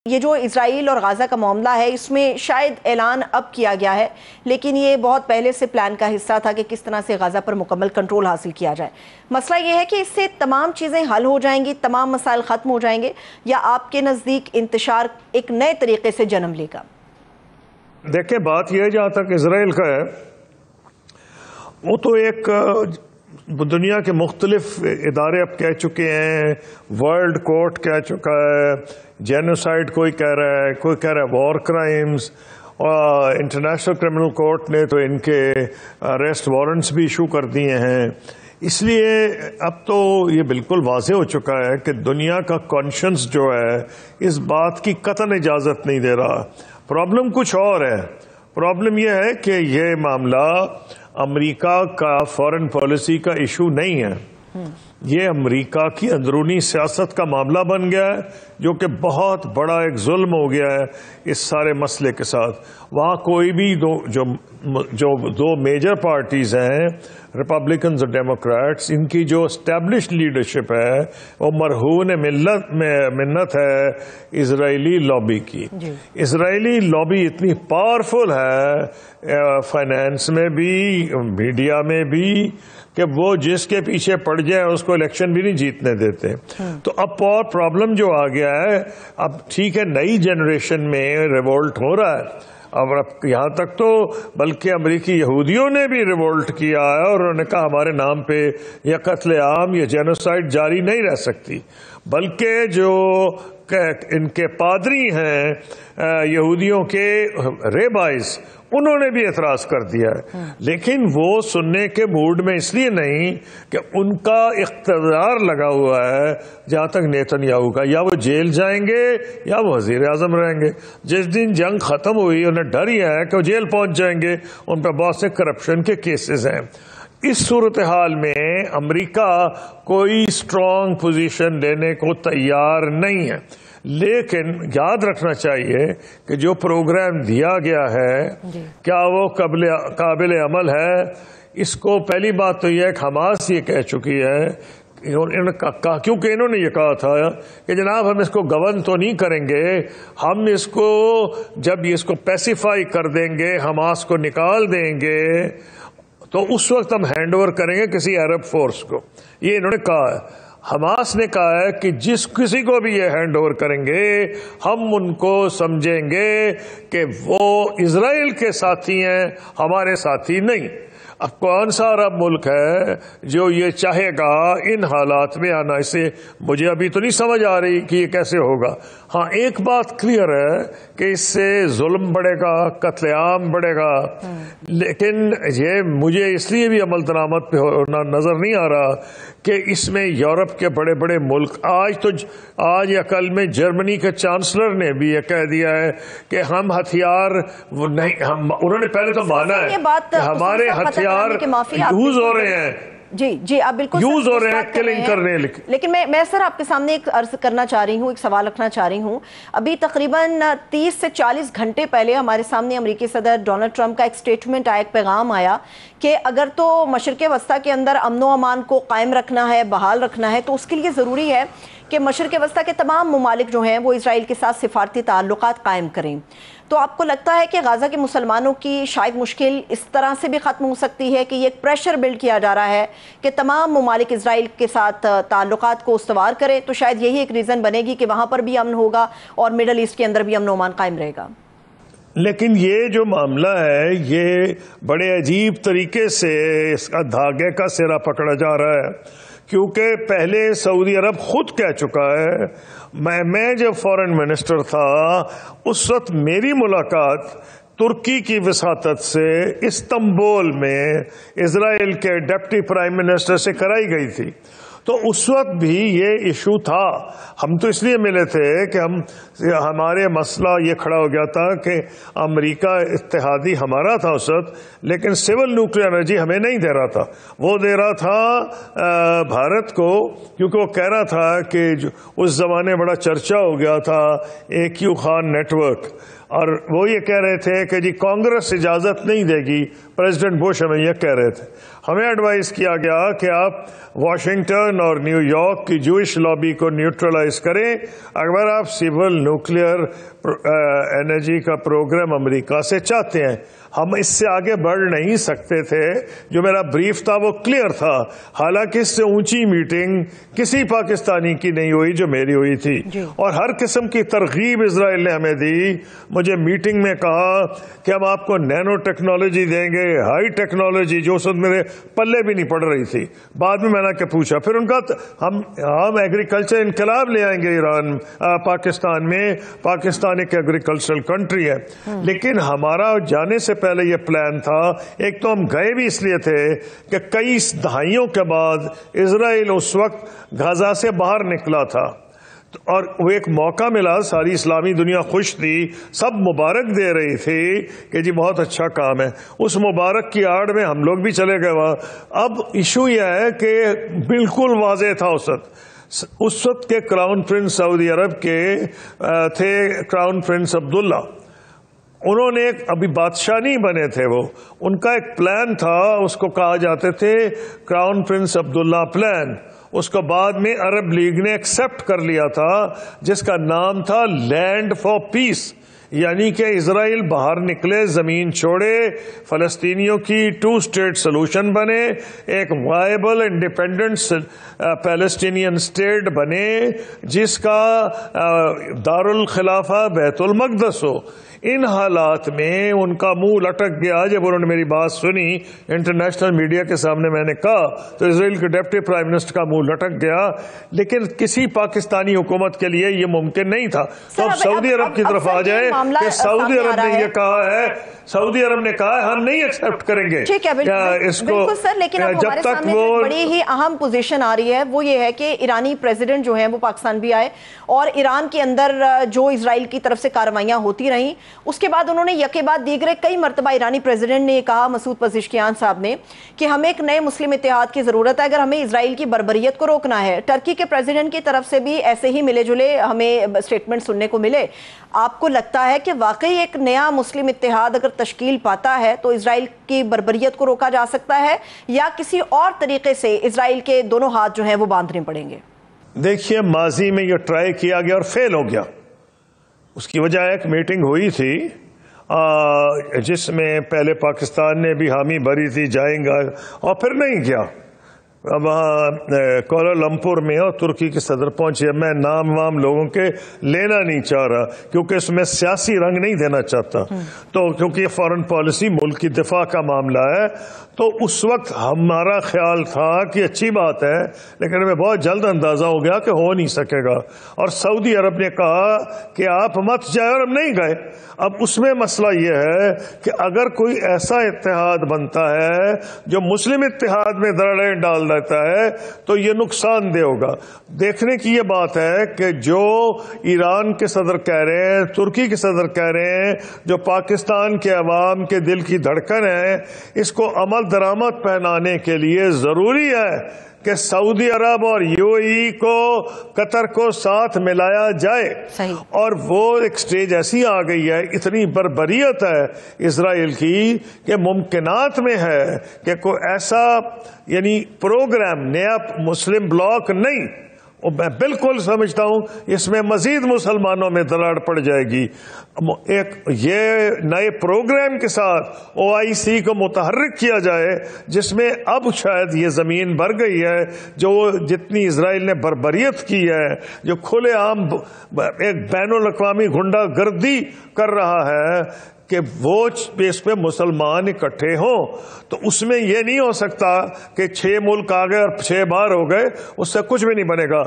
یہ جو اسرائیل اور غزہ کا معاملہ ہے اس میں شاید اعلان اب کیا گیا ہے، لیکن یہ بہت پہلے سے پلان کا حصہ تھا کہ کس طرح سے غزہ پر مکمل کنٹرول حاصل کیا جائے۔ مسئلہ یہ ہے کہ اس سے تمام چیزیں حل ہو جائیں گی، تمام مسائل ختم ہو جائیں گے، یا آپ کے نزدیک انتشار ایک نئے طریقے سے جنم لے گا؟ دیکھیں، بات یہ ہے جہاں تک اسرائیل کا ہے، وہ تو ایک دنیا کے مختلف ادارے اب کہہ چکے ہیں، ورلڈ کورٹ کہہ چکا ہے، جینوسائیڈ کوئی کہہ رہا ہے، کوئی کہہ رہا ہے وار کرائمز، اور انٹرنیشنل کرمنل کورٹ نے تو ان کے اریسٹ وارنٹس بھی ایشو کر دیے ہیں۔ اس لیے اب تو یہ بالکل واضح ہو چکا ہے کہ دنیا کا کانشنس جو ہے اس بات کی قطعاً اجازت نہیں دے رہا۔ پرابلم کچھ اور ہے۔ پرابلم یہ ہے کہ یہ معاملہ امریکہ کا فارن پالیسی کا ایشو نہیں ہے، یہ امریکہ کی اندرونی سیاست کا معاملہ بن گیا ہے، جو کہ بہت بڑا ایک ظلم ہو گیا ہے اس سارے مسئلے کے ساتھ۔ وہاں کوئی بھی دو میجر پارٹیز ہیں، ریپبلکنز اور ڈیموکریٹس، ان کی جو اسٹیبلشڈ لیڈرشپ ہے وہ مرہون منت ہے اسرائیلی لابی کی۔ اسرائیلی لابی اتنی پاورفل ہے فائنینس میں بھی، میڈیا میں بھی، کہ وہ جس کے پیچھے پڑ جائے اس کو الیکشن بھی نہیں جیتنے دیتے۔ تو اب اور پرابلم جو آ گیا ہے، اب ٹھیک ہے نئی جنریشن میں ریوولٹ ہو رہا ہے، اب یہاں تک تو بلکہ امریکی یہودیوں نے بھی ریوولٹ کیا ہے اور انہوں نے کہا ہمارے نام پہ یہ قتل عام، یہ جینوسائیڈ جاری نہیں رہ سکتی، بلکہ جو ان کے پادری ہیں یہودیوں کے ریبائز، انہوں نے بھی اعتراض کر دیا ہے، لیکن وہ سننے کے موڈ میں اس لیے نہیں کہ ان کا اقتدار لگا ہوا ہے جہاں تک نیتن یاہو کا، یا وہ جیل جائیں گے یا وہ وزیر اعظم رہیں گے۔ جس دن جنگ ختم ہوئی انہیں ڈر ہی ہے کہ وہ جیل پہنچ جائیں گے، ان پہ بہت سے کرپشن کے کیسز ہیں۔ اس صورتحال میں امریکہ کوئی اسٹرانگ پوزیشن لینے کو تیار نہیں ہے، لیکن یاد رکھنا چاہیے کہ جو پروگرام دیا گیا ہے کیا وہ قابل عمل ہے؟ اس کو پہلی بات تو یہ ہے کہ حماس یہ کہہ چکی ہے، کیونکہ انہوں نے یہ کہا تھا کہ جناب ہم اس کو گورن تو نہیں کریں گے، ہم اس کو جب اس کو پیسیفائی کر دیں گے، حماس کو نکال دیں گے، تو اس وقت ہم ہینڈ اوور کریں گے کسی عرب فورس کو۔ یہ انہوں نے کہا ہے۔ حماس نے کہا ہے کہ جس کسی کو بھی یہ ہینڈ اوور کریں گے ہم ان کو سمجھیں گے کہ وہ اسرائیل کے ساتھی ہیں، ہمارے ساتھی نہیں۔ اب کون سا عرب ملک ہے جو یہ چاہے گا ان حالات میں آنا؟ اسے مجھے ابھی تو نہیں سمجھ آ رہی کہ یہ کیسے ہوگا۔ ہاں ایک بات کلیئر ہے کہ اس سے ظلم بڑھے گا، قتل عام بڑھے گا، لیکن یہ مجھے اس لیے بھی عمل درآمد پہ ہونا نظر نہیں آ رہا کہ اس میں یورپ کے بڑے بڑے ملک، آج یا کل میں جرمنی کے چانسلر نے بھی یہ کہہ دیا ہے کہ ہم ہتھیار نہیں، انہوں نے پہلے تو مانا ہے کہ ہمارے ہتھیار یوز ہو رہے ہیں، جی آپ بالکل یوز ہو رہے ہیں کلنگ کرنے۔ لیکن میں سر آپ کے سامنے ایک عرض کرنا چاہ رہی ہوں، ایک سوال رکھنا چاہ رہی ہوں۔ ابھی تقریباً 30 سے 40 گھنٹے پہلے ہمارے سامنے امریکی صدر ڈونلڈ ٹرمپ کا ایک سٹیٹمنٹ آیا، ایک پیغام آیا کہ اگر تو مشرق وسطیٰ کے اندر امن و امان کو قائم رکھنا ہے، بحال رکھنا ہے، تو اس کے لیے ضروری ہے کہ مشرق وسطیٰ کے تمام ممالک جو ہیں وہ اسرائیل کے ساتھ سفارتی تعلقات قائم کریں۔ تو آپ کو لگتا ہے کہ غزہ کے مسلمانوں کی شاید مشکل اس طرح سے بھی ختم ہو سکتی ہے کہ یہ ایک پریشر بلڈ کیا جا رہا ہے کہ تمام ممالک اسرائیل کے ساتھ تعلقات کو استوار کرے، تو شاید یہی ایک ریزن بنے گی کہ وہاں پر بھی امن ہوگا اور مڈل ایسٹ کے اندر بھی امن و امان قائم رہے گا؟ لیکن یہ جو معاملہ ہے یہ بڑے عجیب طریقے سے اس کا دھاگے کا سرا پکڑا جا رہا ہے، کیونکہ پہلے سعودی عرب خود کہہ چکا ہے، میں جب فارن منسٹر تھا اس وقت میری ملاقات ترکی کی وساطت سے استنبول میں اسرائیل کے ڈپٹی پرائم منسٹر سے کرائی گئی تھی، تو اس وقت بھی یہ ایشو تھا۔ ہم تو اس لیے ملے تھے کہ ہمارے مسئلہ یہ کھڑا ہو گیا تھا کہ امریکہ اتحادی ہمارا تھا اس وقت، لیکن سول نیوکلیئر انرجی ہمیں نہیں دے رہا تھا، وہ دے رہا تھا بھارت کو، کیونکہ وہ کہہ رہا تھا کہ اس زمانے بڑا چرچا ہو گیا تھا AQ خان نیٹ ورک، اور وہ یہ کہہ رہے تھے کہ جی کانگریس اجازت نہیں دے گی، پریزیڈنٹ بش ہمیں یہ کہہ رہے تھے۔ ہمیں ایڈوائز کیا گیا کہ آپ واشنگٹن اور نیو یارک کی جوئش لابی کو نیوٹرلائز کریں اگر آپ سول نیوکلیئر انرجی کا پروگرام امریکہ سے چاہتے ہیں. ہم اس سے آگے بڑھ نہیں سکتے تھے. جو میرا بریف تھا وہ کلیئر تھا. حالانکہ اس سے اونچی میٹنگ کسی پاکستانی کی نہیں ہوئی جو میری ہوئی تھی. اور ہر قسم کی ترغیب اسرائیل نے ہمیں دی. مجھے میٹنگ میں کہا کہ ہم آپ کو نینو ٹیکنالوجی دیں گے, ہائی ٹیکنالوجی, جو سب میرے پلے بھی نہیں پڑ رہی تھی. بعد میں نے کہ پوچھا, پھر ان کا ہم ایگریکلچر انقلاب لے آئیں گے ایران پاکستان میں. پاکستان ایک ایگریکلچرل کنٹری ہے. لیکن ہمارا جانے سے پہلے یہ پلان تھا. ایک تو ہم گئے بھی اس لیے تھے کہ کئی دہائیوں کے بعد اسرائیل اس وقت غزہ سے باہر نکلا تھا اور وہ ایک موقع ملا. ساری اسلامی دنیا خوش تھی, سب مبارک دے رہی تھی کہ جی بہت اچھا کام ہے. اس مبارک کی آڑ میں ہم لوگ بھی چلے گئے وہاں. اب ایشو یہ ہے کہ بالکل واضح تھا اس وقت کے کراؤن پرنس سعودی عرب کے تھے کراؤن پرنس عبداللہ. انہوں نے ابھی بادشاہ نہیں بنے تھے, وہ ان کا ایک پلان تھا, اس کو کہا جاتے تھے کراؤن پرنس عبداللہ پلان. اس کو بعد میں عرب لیگ نے ایکسپٹ کر لیا تھا جس کا نام تھا لینڈ فار پیس. یعنی کہ اسرائیل باہر نکلے, زمین چھوڑے, فلسطینیوں کی 2 اسٹیٹ سولوشن بنے, ایک وائبل انڈیپینڈنٹ پیلسٹینین اسٹیٹ بنے جس کا دارالخلافہ بیت المقدس ہو. ان حالات میں ان کا منہ لٹک گیا. جب انہوں نے میری بات سنی انٹرنیشنل میڈیا کے سامنے میں نے کہا تو اسرائیل کے ڈپٹی پرائم منسٹر کا منہ لٹک گیا. لیکن کسی پاکستانی حکومت کے لیے یہ ممکن نہیں تھا. تو اب سعودی عرب کی طرف آ جائے کہ سعودی عرب نے یہ کہا ہے, سعودی عرب نے کہا ہے ہم نہیں ایکسپٹ کریں گے اس کو. بالکل سر, لیکن اب ہمارے سامنے جو بڑی ہی اہم پوزیشن آ رہی ہے وہ یہ ہے کہ ایرانی پریزیڈنٹ جو ہیں وہ پاکستان بھی آئے اور ایران کے اندر جو اسرائیل کی طرف سے کارروائیاں ہوتی رہیں اس کے بعد انہوں نے یکے بعد دیگرے کئی مرتبہ ایرانی پریزیڈنٹ نے یہ کہا, مسعود پزشکیان صاحب نے, کہ ہمیں ایک نئے مسلم اتحاد کی ضرورت ہے اگر ہمیں اسرائیل کی بربریت کو روکنا ہے. ٹرکی کے پریزیڈنٹ کی طرف سے بھی ایسے ہی ملے جلے ہمیں اسٹیٹمنٹ سننے کو ملے. آپ کو لگتا ہے کہ واقعی ایک نیا مسلم اتحاد اگر تشکیل پاتا ہے تو اسرائیل کی بربریت کو روکا جا سکتا ہے یا کسی اور طریقے سے اسرائیل کے دونوں ہاتھ جو ہیں وہ باندھنے پڑیں گے؟ دیکھیے, ماضی میں یہ ٹرائی کیا گیا اور فیل ہو گیا. اس کی وجہ ایک میٹنگ ہوئی تھی جس میں پہلے پاکستان نے بھی حامی بھری تھی جائیں گا اور پھر نہیں گیا. وہاں کوالالمپور میں اور ترکی کے صدر پہنچے. میں نام وام لوگوں کے لینا نہیں چاہ رہا کیونکہ اس میں سیاسی رنگ نہیں دینا چاہتا. تو کیونکہ یہ فارن پالیسی ملک کی دفاع کا معاملہ ہے تو اس وقت ہمارا خیال تھا کہ اچھی بات ہے, لیکن ہمیں بہت جلد اندازہ ہو گیا کہ ہو نہیں سکے گا. اور سعودی عرب نے کہا کہ آپ مت جائے اور ہم نہیں گئے. اب اس میں مسئلہ یہ ہے کہ اگر کوئی ایسا اتحاد بنتا ہے جو مسلم اتحاد میں دراڑیں ڈال دیتا ہے تو یہ نقصان دہ ہوگا. دیکھنے کی یہ بات ہے کہ جو ایران کے صدر کہہ رہے ہیں, ترکی کے صدر کہہ رہے ہیں, جو پاکستان کے عوام کے دل کی دھڑکن ہے, اس کو عمل درآمد پہنانے کے لیے ضروری ہے کہ سعودی عرب اور یو اے ای کو قطر کو ساتھ ملایا جائے. اور وہ ایک سٹیج ایسی آ گئی ہے, اتنی بربریت ہے اسرائیل کی کہ ممکنات میں ہے کہ کوئی ایسا یعنی پروگرام نیا مسلم بلاک نہیں. اور میں بالکل سمجھتا ہوں اس میں مزید مسلمانوں میں دراڑ پڑ جائے گی. ایک یہ نئے پروگرام کے ساتھ OIC کو متحرک کیا جائے جس میں اب شاید یہ زمین بھر گئی ہے جو جتنی اسرائیل نے بربریت کی ہے, جو کھلے عام ایک بین الاقوامی غنڈہ گردی کر رہا ہے کہ وہ اس پہ مسلمان اکٹھے ہوں. تو اس میں یہ نہیں ہو سکتا کہ 6 ملک آ گئے اور 6 باہر ہو گئے, اس سے کچھ بھی نہیں بنے گا.